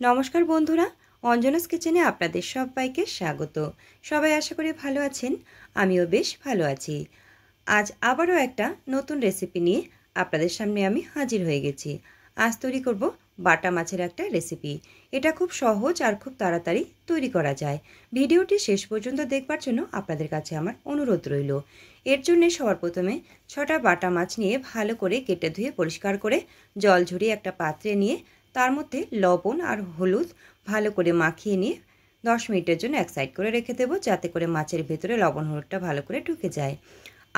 নমস্কার বন্ধুরা, অঞ্জনাস কিচেনে আপনাদের সবাইকে স্বাগত। সবাই আশা করি ভালো আছেন, আমিও বেশ ভালো আছি। আজ আবারও একটা নতুন রেসিপি নিয়ে আপনাদের সামনে আমি হাজির হয়ে গেছি। আজ তৈরি করব বাটা মাছের একটা রেসিপি। এটা খুব সহজ আর খুব তাড়াতাড়ি তৈরি করা যায়। ভিডিওটি শেষ পর্যন্ত দেখবার জন্য আপনাদের কাছে আমার অনুরোধ রইল। এর জন্য সবার প্রথমে 6টা বাটা মাছ নিয়ে ভালো করে কেটে ধুয়ে পরিষ্কার করে জল ঝরিয়ে একটা পাত্রে নিয়ে তার মধ্যে লবণ আর হলুদ ভালো করে মাখিয়ে নিয়ে 10 মিনিটের জন্য এক সাইড করে রেখে দেবো, যাতে করে মাছের ভেতরে লবণ হলুদটা ভালো করে ঢুকে যায়।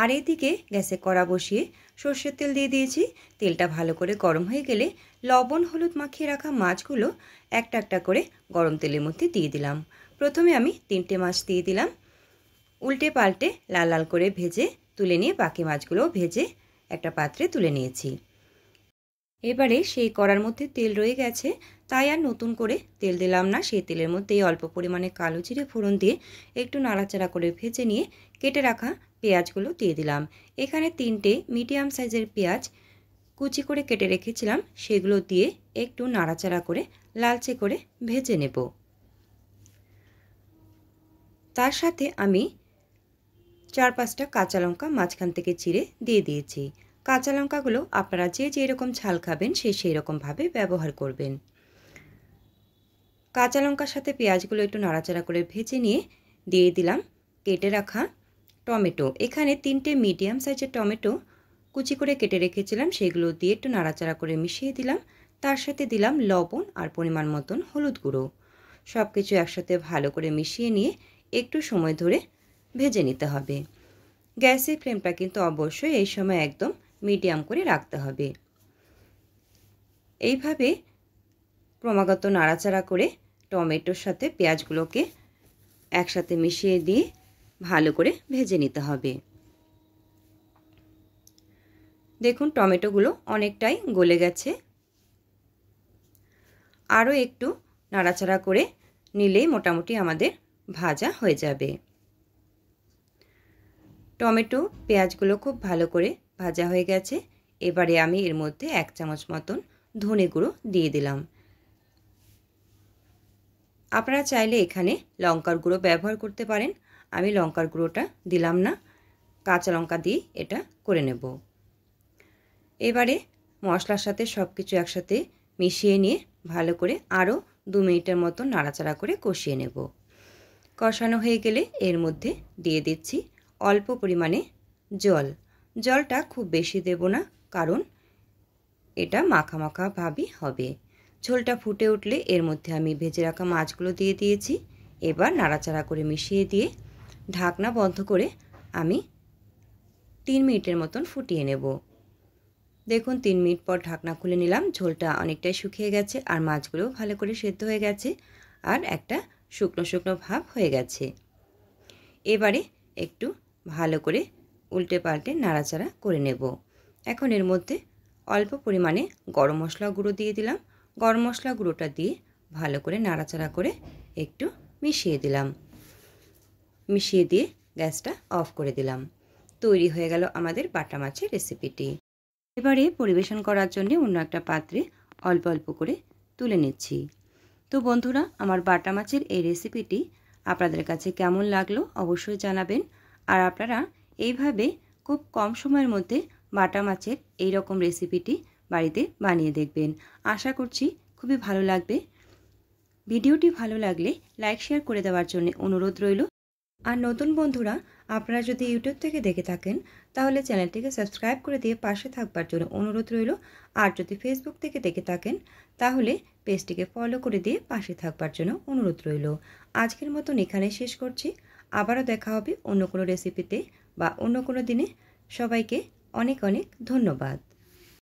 আর এইদিকে গ্যাসে কড়া বসিয়ে সর্ষের তেল দিয়ে দিয়েছি। তেলটা ভালো করে গরম হয়ে গেলে লবণ হলুদ মাখিয়ে রাখা মাছগুলো একটা একটা করে গরম তেলের মধ্যে দিয়ে দিলাম। প্রথমে আমি 3টে মাছ দিয়ে দিলাম। উল্টে পাল্টে লাল লাল করে ভেজে তুলে নিয়ে বাকি মাছগুলোও ভেজে একটা পাত্রে তুলে নিয়েছি। এবারে সেই কড়ার মধ্যে তেল রয়ে গেছে, তাই আর নতুন করে তেল দিলাম না। সেই তেলের মধ্যেই অল্প পরিমাণে কালো জিরে ফোড়ন দিয়ে একটু নাড়াচাড়া করে ভেজে নিয়ে কেটে রাখা পেঁয়াজগুলো দিয়ে দিলাম। এখানে 3টে মিডিয়াম সাইজের পেঁয়াজ কুচি করে কেটে রেখেছিলাম, সেগুলো দিয়ে একটু নাড়াচাড়া করে লালচে করে ভেজে নেব। তার সাথে আমি 4-5টা কাঁচা লঙ্কা মাঝখান থেকে চিড়ে দিয়ে দিয়েছি। কাঁচা লঙ্কাগুলো আপনারা যে যেরকম ঝাল খাবেন সেই রকমভাবে ব্যবহার করবেন। কাঁচা লঙ্কার সাথে পেঁয়াজগুলো একটু নাড়াচাড়া করে ভেজে নিয়ে দিয়ে দিলাম কেটে রাখা টমেটো। এখানে 3টে মিডিয়াম সাইজের টমেটো কুচি করে কেটে রেখেছিলাম, সেগুলো দিয়ে একটু নাড়াচাড়া করে মিশিয়ে দিলাম। তার সাথে দিলাম লবণ আর পরিমাণ মতন হলুদ গুঁড়ো। সব কিছু একসাথে ভালো করে মিশিয়ে নিয়ে একটু সময় ধরে ভেজে নিতে হবে। গ্যাসের ফ্লেমটা কিন্তু অবশ্যই এই সময় একদম মিডিয়াম করে রাখতে হবে। এইভাবে ক্রমাগত নাড়াচাড়া করে টমেটোর সাথে পেঁয়াজগুলোকে একসাথে মিশিয়ে দিয়ে ভালো করে ভেজে নিতে হবে। দেখুন টমেটোগুলো অনেকটাই গলে গেছে। আরও একটু নাড়াচাড়া করে নিলেই মোটামুটি আমাদের ভাজা হয়ে যাবে। টমেটো পেঁয়াজগুলো খুব ভালো করে ভাজা হয়ে গেছে। এবারে আমি এর মধ্যে 1 চামচ মতন ধনে গুঁড়ো দিয়ে দিলাম। আপনারা চাইলে এখানে লঙ্কার গুঁড়ো ব্যবহার করতে পারেন, আমি লঙ্কার গুঁড়োটা দিলাম না, কাঁচা লঙ্কা দিয়ে এটা করে নেব। এবারে মশলার সাথে সব কিছু একসাথে মিশিয়ে নিয়ে ভালো করে আরও 2 মিনিটের মতো নাড়াচাড়া করে কষিয়ে নেব। কষানো হয়ে গেলে এর মধ্যে দিয়ে দিচ্ছি অল্প পরিমাণে জল। জলটা খুব বেশি দেব না, কারণ এটা মাখা মাখা ভাবই হবে। ঝোলটা ফুটে উঠলে এর মধ্যে আমি ভেজে রাখা মাছগুলো দিয়ে দিয়েছি। এবার নাড়াচাড়া করে মিশিয়ে দিয়ে ঢাকনা বন্ধ করে আমি 3 মিনিটের মতন ফুটিয়ে নেব। দেখুন 3 মিনিট পর ঢাকনা খুলে নিলাম। ঝোলটা অনেকটাই শুকিয়ে গেছে আর মাছগুলোও ভালো করে সেদ্ধ হয়ে গেছে আর একটা শুকনো শুকনো ভাব হয়ে গেছে। এবারে একটু ভালো করে উল্টে পাল্টে নাড়াচাড়া করে নেব। এখন এর মধ্যে অল্প পরিমাণে গরম মশলা গুঁড়ো দিয়ে দিলাম। গরম মশলা গুঁড়োটা দিয়ে ভালো করে নাড়াচাড়া করে একটু মিশিয়ে দিলাম। মিশিয়ে দিয়ে গ্যাসটা অফ করে দিলাম। তৈরি হয়ে গেল আমাদের বাটা মাছের রেসিপিটি। এবারে পরিবেশন করার জন্য অন্য একটা পাত্রে অল্প অল্প করে তুলে নিচ্ছি। তো বন্ধুরা, আমার বাটা মাছের এই রেসিপিটি আপনাদের কাছে কেমন লাগলো অবশ্যই জানাবেন। আর আপনারা এইভাবে খুব কম সময়ের মধ্যে বাটা মাছের এই রকম রেসিপিটি বাড়িতে বানিয়ে দেখবেন। আশা করছি খুবই ভালো লাগবে। ভিডিওটি ভালো লাগলে লাইক শেয়ার করে দেওয়ার জন্য অনুরোধ রইল। আর নতুন বন্ধুরা আপনারা যদি ইউটিউব থেকে দেখে থাকেন তাহলে চ্যানেলটিকে সাবস্ক্রাইব করে দিয়ে পাশে থাকবার জন্য অনুরোধ রইল। আর যদি ফেসবুক থেকে দেখে থাকেন তাহলে পেজটিকে ফলো করে দিয়ে পাশে থাকবার জন্য অনুরোধ রইল। আজকের মতন এখানে শেষ করছি। আবারও দেখা হবে অন্য কোনো রেসিপিতে বা অন্য কোনো দিনে। সবাইকে অনেক অনেক ধন্যবাদ।